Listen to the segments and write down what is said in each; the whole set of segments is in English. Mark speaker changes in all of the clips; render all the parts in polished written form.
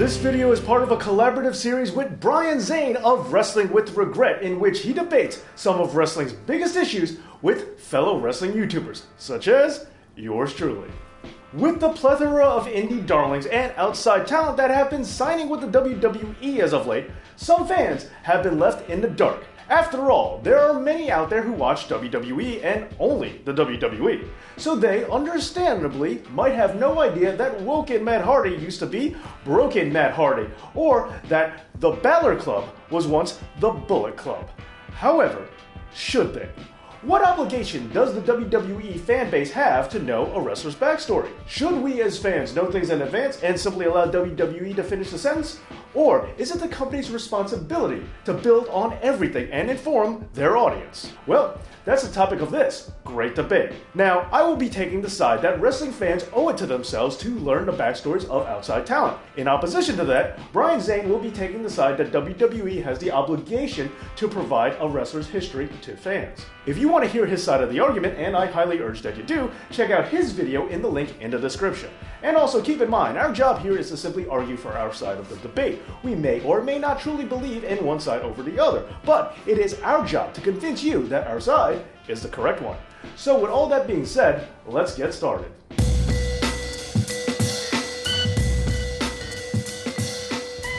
Speaker 1: This video is part of a collaborative series with Brian Zane of Wrestling with Regret, in which he debates some of wrestling's biggest issues with fellow wrestling YouTubers, such as yours truly. With the plethora of indie darlings and outside talent that have been signing with the WWE as of late, some fans have been left in the dark. After all, there are many out there who watch WWE and only the WWE, so they understandably might have no idea that Woken Matt Hardy used to be Broken Matt Hardy, or that the Balor Club was once the Bullet Club. However, should they? What obligation does the WWE fanbase have to know a wrestler's backstory? Should we as fans know things in advance and simply allow WWE to finish the sentence? Or is it the company's responsibility to build on everything and inform their audience? Well, that's the topic of this great debate. Now, I will be taking the side that wrestling fans owe it to themselves to learn the backstories of outside talent. In opposition to that, Brian Zane will be taking the side that WWE has the obligation to provide a wrestler's history to fans. If you want to hear his side of the argument, and I highly urge that you do, check out his video in the link in the description. And also keep in mind, our job here is to simply argue for our side of the debate. We may or may not truly believe in one side over the other, but it is our job to convince you that our side is the correct one. So with all that being said, let's get started.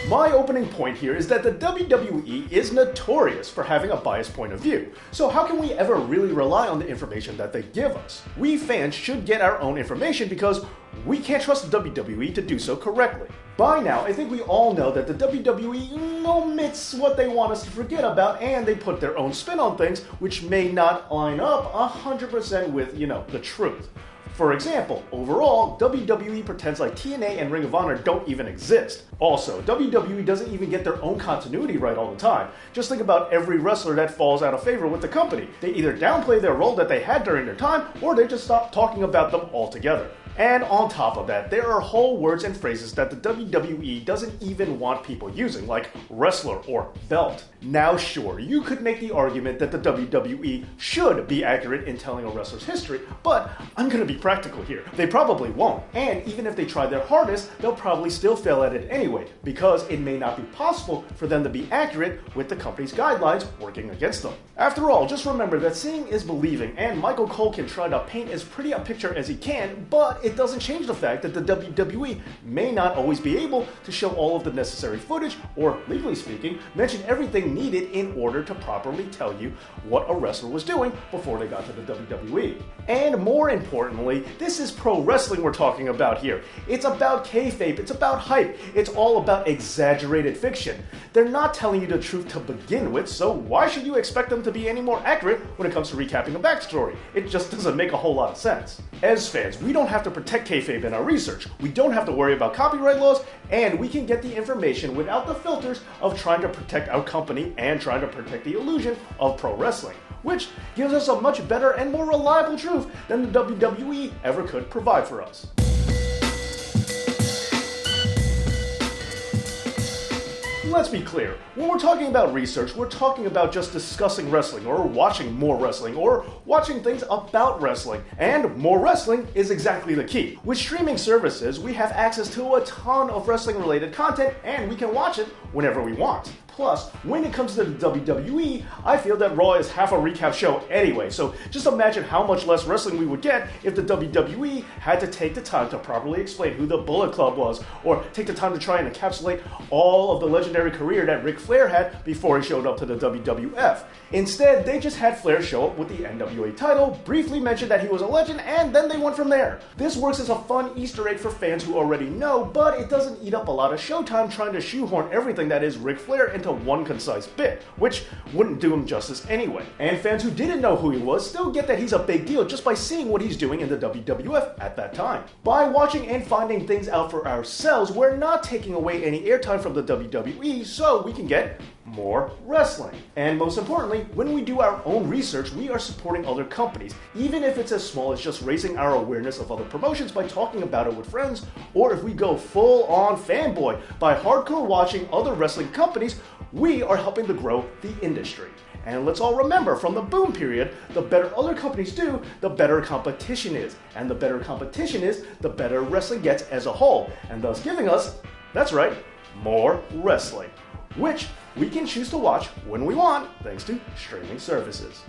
Speaker 1: My opening point here is that the WWE is notorious for having a biased point of view. So how can we ever really rely on the information that they give us? We fans should get our own information because we can't trust the WWE to do so correctly. By now, I think we all know that the WWE omits what they want us to forget about, and they put their own spin on things which may not line up 100% with, the truth. For example, overall, WWE pretends like TNA and Ring of Honor don't even exist. Also, WWE doesn't even get their own continuity right all the time. Just think about every wrestler that falls out of favor with the company. They either downplay their role that they had during their time, or they just stop talking about them altogether. And on top of that, there are whole words and phrases that the WWE doesn't even want people using, like wrestler or belt. Now sure, you could make the argument that the WWE should be accurate in telling a wrestler's history, but I'm gonna be practical here. They probably won't, and even if they try their hardest, they'll probably still fail at it anyway, because it may not be possible for them to be accurate with the company's guidelines working against them. After all, just remember that seeing is believing, and Michael Cole can try to paint as pretty a picture as he can, but it doesn't change the fact that the WWE may not always be able to show all of the necessary footage, or legally speaking, mention everything needed in order to properly tell you what a wrestler was doing before they got to the WWE. And more importantly, this is pro wrestling we're talking about here. It's about kayfabe, it's about hype, it's all about exaggerated fiction. They're not telling you the truth to begin with, so why should you expect them to be any more accurate when it comes to recapping a backstory? It just doesn't make a whole lot of sense. As fans, we don't have to protect kayfabe in our research. We don't have to worry about copyright laws, and we can get the information without the filters of trying to protect our company and trying to protect the illusion of pro wrestling, which gives us a much better and more reliable truth than the WWE ever could provide for us. Let's be clear, when we're talking about research, we're talking about just discussing wrestling, or watching more wrestling, or watching things about wrestling. And more wrestling is exactly the key. With streaming services, we have access to a ton of wrestling-related content, and we can watch it whenever we want. Plus, when it comes to the WWE, I feel that Raw is half a recap show anyway, so just imagine how much less wrestling we would get if the WWE had to take the time to properly explain who the Bullet Club was, or take the time to try and encapsulate all of the legendary career that Ric Flair had before he showed up to the WWF. Instead, they just had Flair show up with the NWA title, briefly mention that he was a legend, and then they went from there. This works as a fun Easter egg for fans who already know, but it doesn't eat up a lot of showtime trying to shoehorn everything that is Ric Flair into one concise bit, which wouldn't do him justice anyway. And fans who didn't know who he was still get that he's a big deal just by seeing what he's doing in the WWF at that time. By watching and finding things out for ourselves, we're not taking away any airtime from the WWE, so we can get more wrestling. And most importantly, when we do our own research, we are supporting other companies, even if it's as small as just raising our awareness of other promotions by talking about it with friends, or if we go full-on fanboy by hardcore watching other wrestling companies, we are helping to grow the industry. And let's all remember, from the boom period, the better other companies do, the better competition is. And the better competition is, the better wrestling gets as a whole, and thus giving us, that's right, more wrestling, which we can choose to watch when we want thanks to streaming services.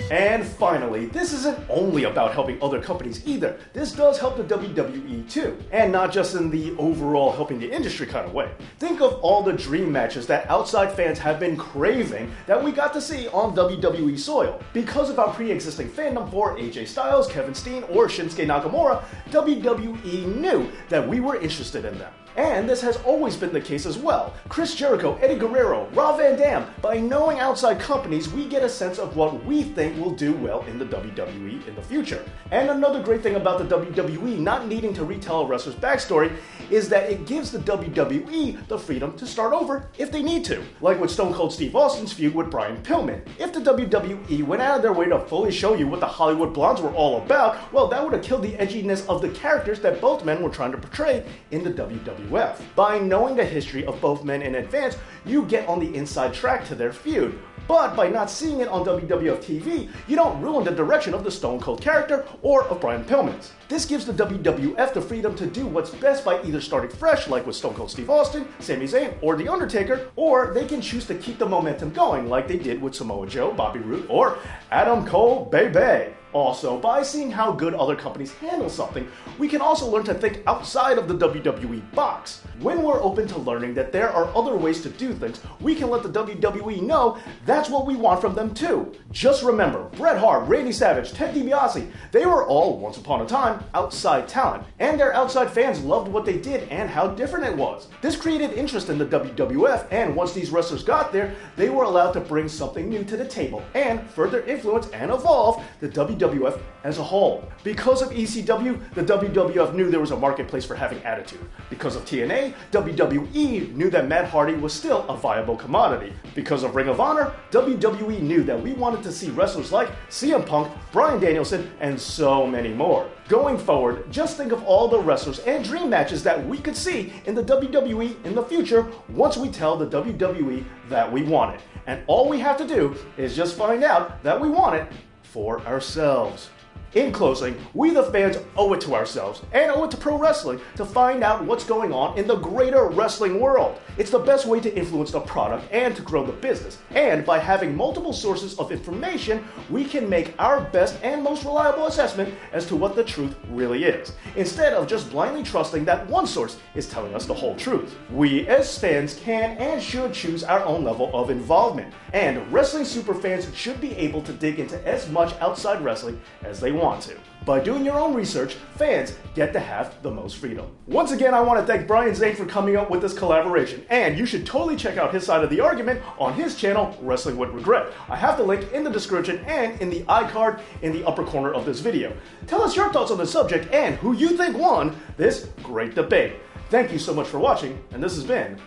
Speaker 1: And finally, this isn't only about helping other companies either. This does help the WWE too, and not just in the overall helping the industry kind of way. Think of all the dream matches that outside fans have been craving that we got to see on WWE soil. Because of our pre-existing fandom for AJ Styles, Kevin Steen, or Shinsuke Nakamura, WWE knew that we were interested in them. And this has always been the case as well. Chris Jericho, Eddie Guerrero, Rob Van Dam. By knowing outside companies, we get a sense of what we think will do well in the WWE in the future. And another great thing about the WWE not needing to retell a wrestler's backstory is that it gives the WWE the freedom to start over if they need to. Like with Stone Cold Steve Austin's feud with Brian Pillman. If the WWE went out of their way to fully show you what the Hollywood Blondes were all about, well, that would have killed the edginess of the characters that both men were trying to portray in the WWE. By knowing the history of both men in advance, you get on the inside track to their feud. But by not seeing it on WWF TV, you don't ruin the direction of the Stone Cold character or of Brian Pillman's. This gives the WWF the freedom to do what's best by either starting fresh, like with Stone Cold Steve Austin, Sami Zayn, or The Undertaker, or they can choose to keep the momentum going, like they did with Samoa Joe, Bobby Roode, or Adam Cole, Baby. Also, by seeing how good other companies handle something, we can also learn to think outside of the WWE box. When we're open to learning that there are other ways to do things, we can let the WWE know that's what we want from them too. Just remember, Bret Hart, Randy Savage, Ted DiBiase, they were all, once upon a time, outside talent, and their outside fans loved what they did and how different it was. This created interest in the WWF, and once these wrestlers got there, they were allowed to bring something new to the table and further influence and evolve the WWF as a whole. Because of ECW, the WWF knew there was a marketplace for having attitude. Because of TNA, WWE knew that Matt Hardy was still a viable commodity. Because of Ring of Honor, WWE knew that we wanted to see wrestlers like CM Punk, Bryan Danielson, and so many more. Going forward, just think of all the wrestlers and dream matches that we could see in the WWE in the future once we tell the WWE that we want it. And all we have to do is just find out that we want it for ourselves. In closing, we the fans owe it to ourselves and owe it to pro wrestling to find out what's going on in the greater wrestling world. It's the best way to influence the product and to grow the business. And by having multiple sources of information, we can make our best and most reliable assessment as to what the truth really is, instead of just blindly trusting that one source is telling us the whole truth. We as fans can and should choose our own level of involvement, and wrestling superfans should be able to dig into as much outside wrestling as they want to. By doing your own research, fans get to have the most freedom. Once again, I want to thank Brian Zane for coming up with this collaboration, and you should totally check out his side of the argument on his channel, Wrestling with Regret. I have the link in the description and in the iCard in the upper corner of this video. Tell us your thoughts on the subject and who you think won this great debate. Thank you so much for watching, and this has been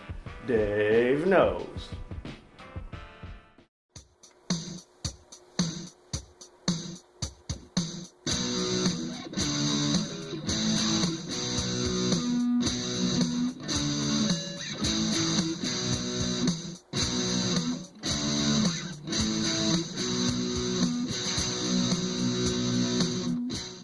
Speaker 1: Dave Knows.